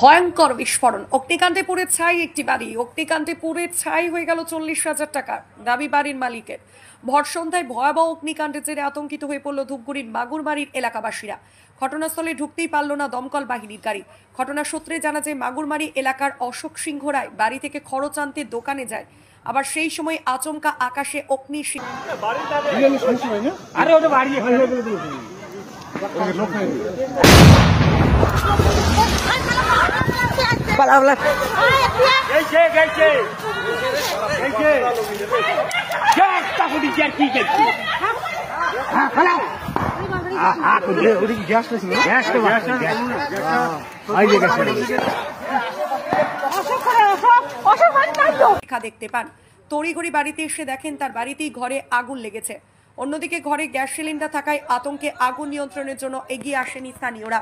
ভয়ঙ্কর বিস্ফোরণ, অগ্নিকাণ্ডে পুড়ে ছাই একটি বাড়ি। অগ্নিকাণ্ডে পুড়ে ছাই হয়ে গেল 40,000 টাকা, দাবি বাড়ির মালিকের। ভর সন্ধ্যায় ভয়াবহ অগ্নিকাণ্ডের জেরে আতঙ্কিত হয়ে পড়ল ধূপগুড়ির মাগুরমারির এলাকাবাসীরা। ঘটনাস্থলে ঢুকতেই পারল না দমকল বাহিনীর গাড়ি। ঘটনা সূত্রে জানা যায়, মাগুরমারি এলাকার অশোক সিংহ রায় বাড়ি থেকে খরচ আনতে দোকানে যায়। আবার সেই সময় আচমকা আকাশে অগ্নি দেখতে পান। তড়িঘড়ি বাড়িতে এসে দেখেন তার বাড়িতেই ঘরে আগুন লেগেছে। অন্যদিকে ঘরে গ্যাস সিলিন্ডার থাকায় আতঙ্কে আগুন নিয়ন্ত্রণের জন্য এগিয়ে আসেনি স্থানীয়রা।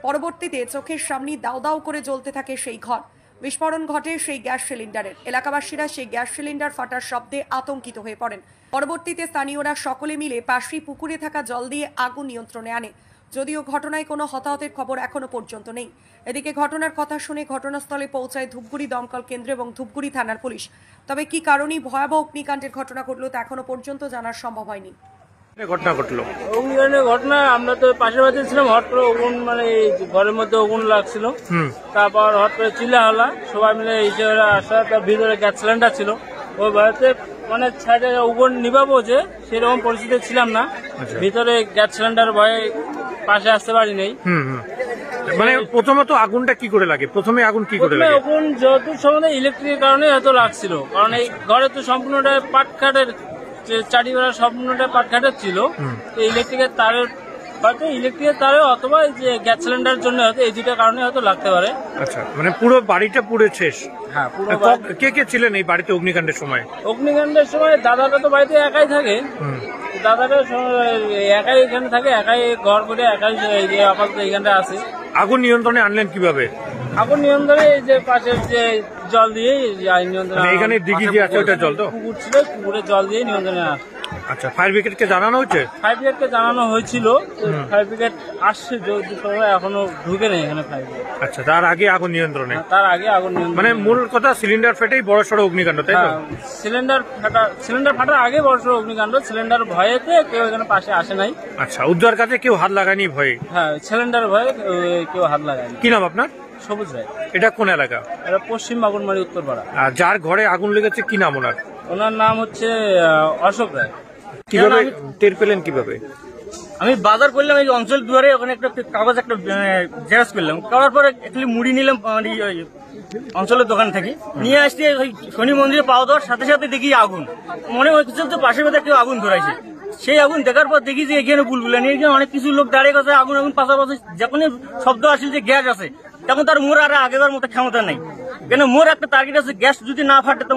পরবর্তীতে চোখের সামনে দাউ দাউ করে জ্বলতে থাকে সেই ঘর। বিস্ফোরণ ঘটে সেই গ্যাস সিলিন্ডারের। এলাকাবাসীরা সেই গ্যাস সিলিন্ডার ফাটার শব্দে আতঙ্কিত হয়ে পড়েন। পরবর্তীতে স্থানীয়রা সকলে মিলে পাশেই পুকুরে থাকা জল দিয়ে আগুন নিয়ন্ত্রণে আনে। যদিও ঘটনায় কোনো হতাহতের খবর এখনো পর্যন্ত নেই। এদিকে ঘটনার কথা শুনে ঘটনাস্থলে পৌঁছায় ধূপগুড়ি দমকল কেন্দ্র এবং ধূপগুড়ি থানার পুলিশ। তবে কি কারণে ভয়াবহ অগ্নিকাণ্ডের ঘটনা ঘটল তা এখনো পর্যন্ত জানার সম্ভব হয়নি। ঘটনা আমরা তো পাশের বাড়িতে ছিলাম, হট করে আগুন মানে ঘরের মধ্যে আগুন লাগছিল। তারপর হট করে চিল্লা হলা, সবাই মিলে আসা। তার ভিতরে গ্যাস সিলিন্ডার ছিল, ওই বাড়িতে মানে ছাইডে আগুন নিভাবো যে সেরকম পরিস্থিতি ছিলাম না। ভিতরে গ্যাস সিলিন্ডার ভয়ে পাশে আসতে পারি নেই। মানে প্রথমত আগুনটা কি করে লাগে? প্রথমে আগুন কি করে লাগে? আগুন যেহেতু সম্বন্ধে ইলেকট্রিকের কারণে হয়তো লাগছিল, কারণ এই ঘরে তো সম্পূর্ণটা পাটকাঠের চারিবেলা সম্পূর্ণটা পাটকাঠের ছিল। ইলেকট্রিকের তারের হয়তো ইলেকট্রিকের তারে অথবা যে গ্যাস সিলিন্ডারের জন্য হয়তো এই দুটো কারণে হয়তো লাগতে পারে। আচ্ছা, মানে পুরো বাড়িটা পুড়ে শেষ? হ্যাঁ, পুরো। কে কে ছিলেন এই বাড়িতে অগ্নিকাণ্ডের সময়? অগ্নিকাণ্ডের সময় দাদাটা তো বাড়িতে একাই থাকে। দাদাটা একাই এখানে থাকে, একাই ঘর করে একাই আপাতত এখানটা আছে। আগুন নিয়ন্ত্রণে আনলেন কিভাবে? আগুন নিয়ন্ত্রণে যে পাশের যে জল দিয়ে নিয়ন্ত্রণে, এখানে দিঘি যে আছে ওটা জল তো পুকুর ছিল, পুকুরে জল দিয়ে নিয়ন্ত্রণে আসে। আচ্ছা, ফায়ার ব্রিগেডকে জানানো হয়েছে? ফায়ার ব্রিগেডকে জানানো হয়েছিল, ফায়ার ব্রিগেড আসছে, এখনো ঢুকে নেই এখানে ফায়ার ব্রিগেড। আচ্ছা, তার আগে আগুন নিয়ন্ত্রণে? তার আগে আগুন নিয়ন্ত্রণে। মানে মূল কথা সিলিন্ডার ফেটেই বড় সড়ো অগ্নিকাণ্ড, তাই তো? সিলিন্ডার ফাটার আগে বড় সড়ো অগ্নিকাণ্ড। সিলিন্ডার ভয়েতে কেউ এখানে পাশে আসে নাই। আচ্ছা, উদ্ধার কাজে কেউ হাত লাগায়নি ভয়ে? হ্যাঁ, সিলিন্ডার ভয়ে কেউ হাত লাগায়নি। কি নাম আপনার? সবুজ রায়। এটা কোন এলাকা? এটা পশ্চিম মাগুরমারি, উত্তরপাড়া। আর যার ঘরে আগুন লেগেছে কি নাম ওনার? ওনার নাম হচ্ছে অশোক রায়। কিভাবে টের পেলেন? কিভাবে? আমি বাজার করলাম এই অঞ্চল দুয়ারে, ওখানে একটা কাগজ একটা জেরক্স করলাম, করার পরে একটু মুড়ি নিলাম অঞ্চলের দোকান থেকে, নিয়ে আসতে ওই শনি মন্দিরে পাওয়া দেওয়ার সাথে সাথে দেখি আগুন। মনে হচ্ছে তো পাশের মধ্যে কেউ আগুন ধরাইছে। সেই আগুন দেখার পর দেখি যে এখানে বুলবুলানি, এখানে অনেক কিছু লোক দাঁড়িয়ে গেছে। আগুন পাশাপাশি যখনই শব্দ আসলে যে গ্যাস আছে, তখন তার মোর আর আগেবার মতো ক্ষমতা নেই। কেন মোর একটা টার্গেট আছে, গ্যাস যদি না ফাটে তো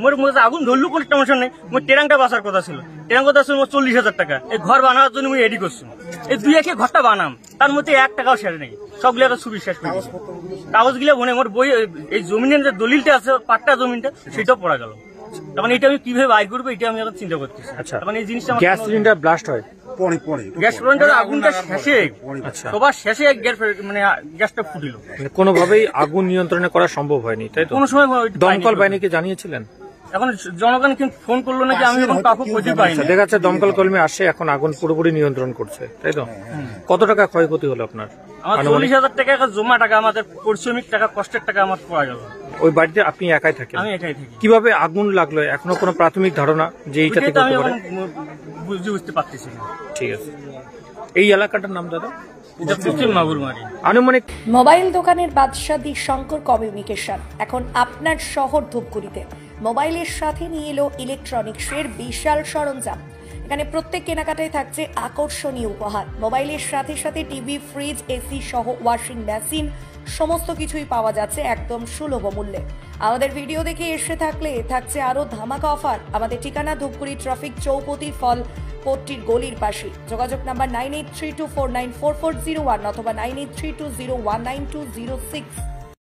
মোর মধ্যে আগুন ধরলেও কোনো টেনশন নেই। মোর ট্যাঙ্কটা বাঁচার কথা ছিল। ট্যাঙ্ক কথা ছিল 40,000 টাকা। এই ঘর বানানোর জন্য আমি রেডি করছি। এই 2-1 ঘরটা বানাম, তার মধ্যে 1 টাকাও সেরে নেই। সবগুলো একটা ছবি শেষ করে কাগজগুলো মনে মোর বই, এই জমিনের যে দলিলটা আছে পাট্টা জমিনটা, সেটাও পড়া গেল। তখন এটা আমি কিভাবে বাইর করবো এটা আমি এখন চিন্তা করতেছি। আচ্ছা, তখন এই জিনিসটা গ্যাস সিলিন্ডার ব্লাস্ট হয় গ্যাস সিলিন্ডার আগুনটা শেষে, সবার শেষে মানে গ্যাসটা ফুটিল। কোনোভাবেই আগুন নিয়ন্ত্রণে করা সম্ভব হয়নি, তাই তো? কোনো সময় দমকল বাহিনীকে জানিয়েছিলেন? এখন জনগণ কিন্তু ফোন করলো নাকি, আমি এখন কাউকে খুঁজে পাই না। দেখা যাচ্ছে দমকল কর্মী আসে, এখন আগুন পুরোপুরি নিয়ন্ত্রণ করছে, তাই তো? কত টাকা ক্ষয়ক্ষতি হলো আপনার? আমার 40,000 টাকা জমা টাকা, আমাদের পরিশ্রমিক টাকা, কষ্টের টাকা আমার পড়া গেল। ওই বাড়িতে আপনি একাই থাকেন? আমি একাই থাকি। কিভাবে আগুন লাগলো এখনো কোনো প্রাথমিক ধারণা যে এইটা থেকে হতে পারে? বুঝতে পারতেছি না। ঠিক আছে, এই এলাকাটার নাম দাদা? আনুমানিক। মোবাইল দোকানের বাদশাহ শঙ্কর কমিউনিকেশন এখন আপনার শহর ধূপগুড়িতে মোবাইলের সাথে নিয়ে এলো ইলেকট্রনিক্সের বিশাল সরঞ্জাম। এখানে প্রত্যেক কেনাকাটায় থাকছে আকর্ষণীয় উপহার। মোবাইলের সাথে সাথে টিভি, ফ্রিজ, এসি সহ ওয়াশিং মেশিন সমস্ত কিছুই পাওয়া যাচ্ছে একদম সুলভ মূল্যে। আমাদের ভিডিও দেখে এসে থাকলে থাকছে আরো ধামাকা অফার। আমাদের ঠিকানা ধূপগুড়ি ট্রাফিক চৌপতি ফল কোর্টটির গলির পাশে। যোগাযোগ নাম্বার 9832494401 অথবা 9832019206।